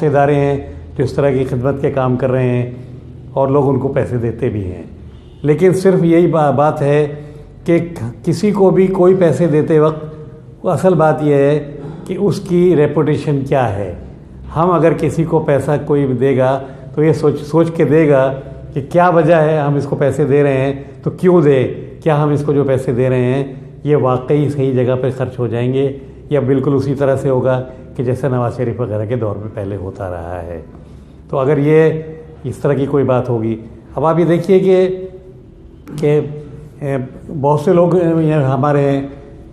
سے ادارے ہیں جو اس طرح کی خدمت کے کام کر رہے ہیں اور لوگ ان کو پیسے دیتے بھی ہیں، لیکن صرف یہی بات ہے کہ کسی کو بھی کوئی پیسے دیتے وقت اصل بات یہ ہے کہ اس کی ریپوٹیشن کیا ہے. ہم اگر کسی کو پیسہ کوئی دے گا تو یہ سوچ کے دے گا کہ کیا وجہ ہے ہم اس کو پیسے دے رہے ہیں، تو کیوں دے، کیا ہم اس کو جو پیسے دے رہے ہیں یہ واقعی صحیح جگہ پہ خرچ ہو جائیں گے، یا بالکل اسی طرح سے ہوگا کہ جیسے نواز شریف وغیرہ کے دور میں پہلے ہوتا رہا ہے. تو اگر یہ اس طرح کی کوئی بات ہوگی، اب آپ یہ دیکھیے کہ بہت سے لوگ ہمارے ہیں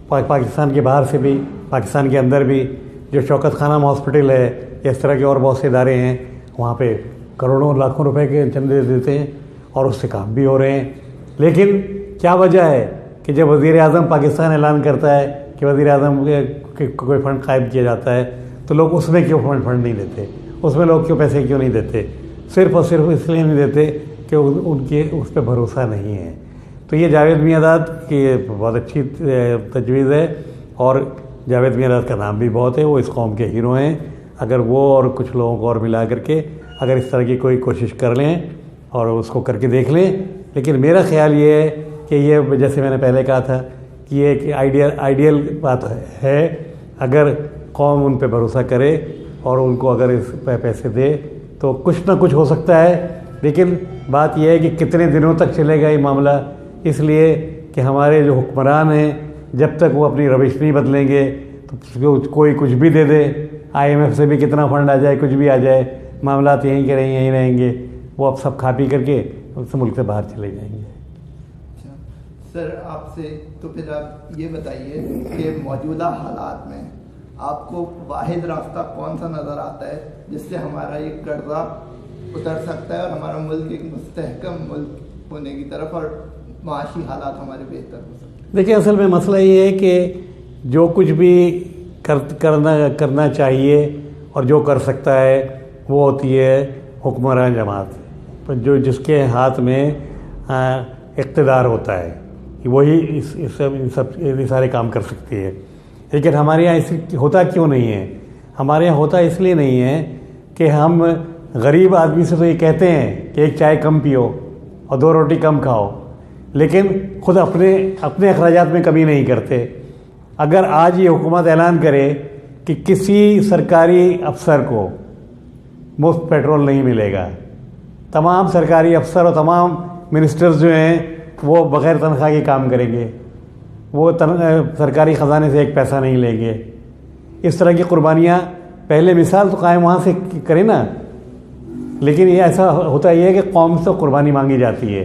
پاکستان کے باہر سے بھی، پاکستان کے اندر بھی، جو شوکت خانم ہاسپٹل ہے یا اس طرح کے اور بہت سے ادارے ہیں، وہاں پہ کروڑوں لاکھوں روپے کے چندے دیتے ہیں اور اس سے کام بھی ہو رہے ہیں. لیکن کیا وجہ ہے کہ جب وزیر اعظم پاکستان اعلان کرتا ہے کہ وزیر اعظم کے کوئی فنڈ قائم کیا جاتا ہے تو لوگ اس میں کیوں فنڈ نہیں دیتے، اس میں لوگ کیوں پیسے کیوں نہیں دیتے؟ صرف اور صرف اس لیے نہیں دیتے کہ ان کے اس پہ بھروسہ نہیں ہے. تو یہ جاوید میاں کی بہت اچھی تجویز ہے، اور جاوید میاں کا نام بھی بہت ہے، وہ اس قوم کے ہیرو ہیں. اگر وہ اور کچھ لوگوں کو اور ملا کر کے اگر اس طرح کی کوئی کوشش کر لیں اور اس کو کر کے دیکھ لیں. لیکن میرا خیال یہ ہے کہ یہ جیسے میں نے پہلے کہا تھا کہ یہ ایک آئیڈیل بات ہے. اگر قوم ان پہ بھروسہ کرے اور ان کو اگر اس پہ پیسے دے تو کچھ نہ کچھ ہو سکتا ہے. لیکن بات یہ ہے کہ کتنے دنوں تک چلے گا یہ معاملہ، اس لیے کہ ہمارے جو حکمران ہیں جب تک وہ اپنی روش نہیں بدلیں گے تو کوئی کچھ بھی دے دے، IMF سے بھی کتنا فنڈ آ جائے، کچھ بھی آ جائے، معاملات یہیں کے یہیں رہیں گے. وہ اب سب کھا پی کر کے اس ملک سے باہر چلے جائیں گے. سر آپ سے تو پھر آپ یہ بتائیے کہ موجودہ حالات میں آپ کو واحد راستہ کون سا نظر آتا ہے جس سے ہمارا یہ قرضہ اتر سکتا ہے اور ہمارا ملک ایک مستحکم ملک ہونے کی طرف اور معاشی حالات ہمارے بہتر ہو سکتے ہیں؟ دیکھیں اصل میں مسئلہ یہ ہے کہ جو کچھ بھی کرنا چاہیے اور جو کر سکتا ہے وہ ہوتی ہے حکمران جماعت، جو جس کے ہاتھ میں اقتدار ہوتا ہے وہی ان سارے کام کر سکتی ہے. لیکن ہمارے یہاں ہوتا کیوں نہیں ہے؟ ہمارے یہاں ہوتا اس لیے نہیں ہے کہ ہم غریب آدمی سے تو یہ کہتے ہیں کہ ایک چائے کم پیو اور 2 روٹی کم کھاؤ، لیکن خود اپنے اخراجات میں کمی نہیں کرتے. اگر آج یہ حکومت اعلان کرے کہ کسی سرکاری افسر کو مفت پیٹرول نہیں ملے گا، تمام سرکاری افسر اور تمام منسٹرز جو ہیں وہ بغیر تنخواہ کے کام کریں گے، وہ سرکاری خزانے سے ایک پیسہ نہیں لیں گے، اس طرح کی قربانیاں پہلے مثال تو قائم وہاں سے کریں نا. لیکن یہ ایسا ہوتا یہ ہے کہ قوم سے قربانی مانگی جاتی ہے،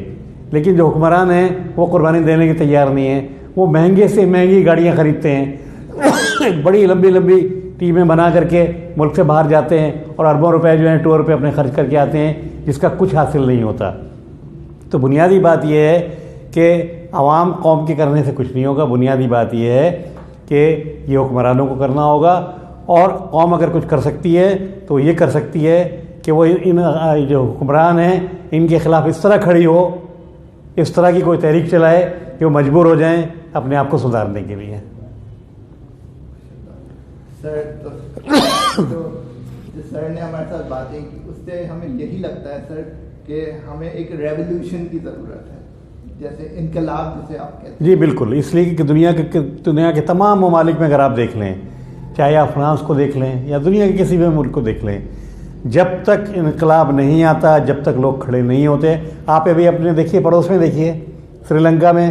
لیکن جو حکمران ہیں وہ قربانی دینے کے تیار نہیں ہیں. وہ مہنگے سے مہنگی گاڑیاں خریدتے ہیں، بڑی لمبی ٹیمیں بنا کر کے ملک سے باہر جاتے ہیں اور اربوں روپے جو ہیں ٹور پہ اپنے خرچ کر کے آتے ہیں، جس کا کچھ حاصل نہیں ہوتا. تو بنیادی بات یہ ہے کہ عوام قوم کے کرنے سے کچھ نہیں ہوگا. بنیادی بات یہ ہے کہ یہ حکمرانوں کو کرنا ہوگا، اور قوم اگر کچھ کر سکتی ہے تو یہ کر سکتی ہے کہ وہ ان جو حکمران ہیں ان کے خلاف اس طرح کھڑی ہو، اس طرح کی کوئی تحریک چلائے کہ وہ مجبور ہو جائیں اپنے آپ کو سدھارنے کے لیے. سر سر نے ہمارے ساتھ باتیں کی، اس سے ہمیں یہی لگتا ہے سر کہ ہمیں ایک ریولیوشن کی ضرورت ہے، جیسے انقلاب جسے آپ کہتے ہیں. جی بالکل، اس لیے کہ دنیا کے تمام ممالک میں اگر آپ دیکھ لیں، چاہے آپ فرانس کو دیکھ لیں یا دنیا کے کسی بھی ملک کو دیکھ لیں، جب تک انقلاب نہیں آتا، جب تک لوگ کھڑے نہیں ہوتے. آپ ابھی اپنے دیکھیے پڑوس میں دیکھیے سری لنکا میں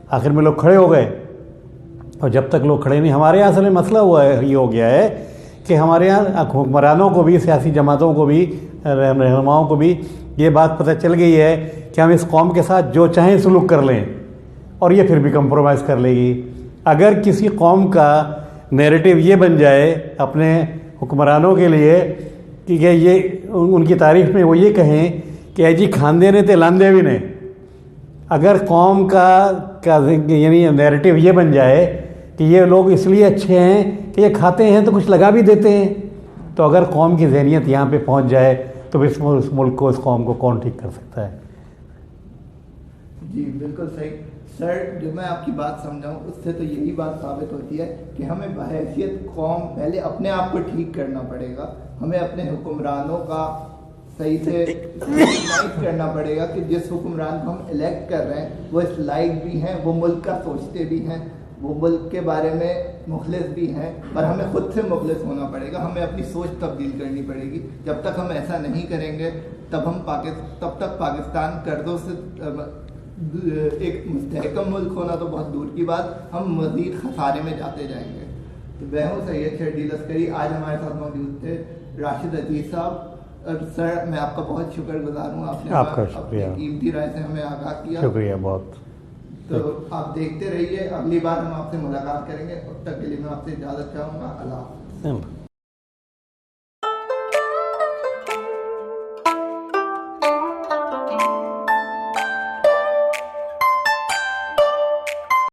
آخر میں لوگ کھڑے ہو گئے، اور جب تک لوگ کھڑے نہیں. ہمارے یہاں اصل میں مسئلہ یہ ہو گیا ہے کہ ہمارے یہاں حکمرانوں کو بھی، سیاسی جماعتوں کو بھی، رہنماؤں کو بھی یہ بات پتہ چل گئی ہے کہ ہم اس قوم کے ساتھ جو چاہیں سلوک کر لیں اور یہ پھر بھی کمپرومائز کر لے گی. اگر کسی قوم کا نیریٹو یہ بن جائے اپنے حکمرانوں کے لیے کہ یہ ان کی تعریف میں وہ یہ کہیں کہ اے جی کھاندے نے تے لاندے بھی نے، اگر قوم کا یعنی نیریٹو یہ بن جائے کہ یہ لوگ اس لیے اچھے ہیں کہ یہ کھاتے ہیں تو کچھ لگا بھی دیتے ہیں، تو اگر قوم کی ذہنیت یہاں پہ پہنچ جائے تو اس ملک کو، اس قوم کو کون ٹھیک کر سکتا ہے؟ جی بالکل صحیح. سر جو میں آپ کی بات سمجھاؤں اس سے تو یہی بات ثابت ہوتی ہے کہ ہمیں بحیثیت قوم پہلے اپنے آپ کو ٹھیک کرنا پڑے گا. ہمیں اپنے حکمرانوں کا صحیح سے کرنا پڑے گا کہ جس حکمران کو ہم الیکٹ کر رہے ہیں وہ اس لائق بھی ہیں, وہ ملک کا سوچتے بھی ہیں, وہ ملک کے بارے میں مخلص بھی ہیں, پر ہمیں خود سے مخلص ہونا پڑے گا. ہمیں اپنی سوچ تبدیل کرنی پڑے گی. جب تک ہم ایسا نہیں کریں گے تب تک پاکستان قرضوں سے ایک مستحکم ملک ہونا تو بہت دور کی بات, ہم مزید خسارے میں جاتے جائیں گے. تو میں ہوں سید شرجیل عسکری, آج ہمارے ساتھ موجود تھے راشد عزیز صاحب. اور سر میں آپ کا بہت شکر گزار ہوں, آپ نے اپنی قیمتی رائے سے ہمیں آگاہ کیا. شکریہ بہت. تو آپ دیکھتے رہیے, اگلی بار ہم آپ سے ملاقات کریں گے. اب تک کے لیے میں آپ سے اجازت چاہوں گا. اللہ حافظ.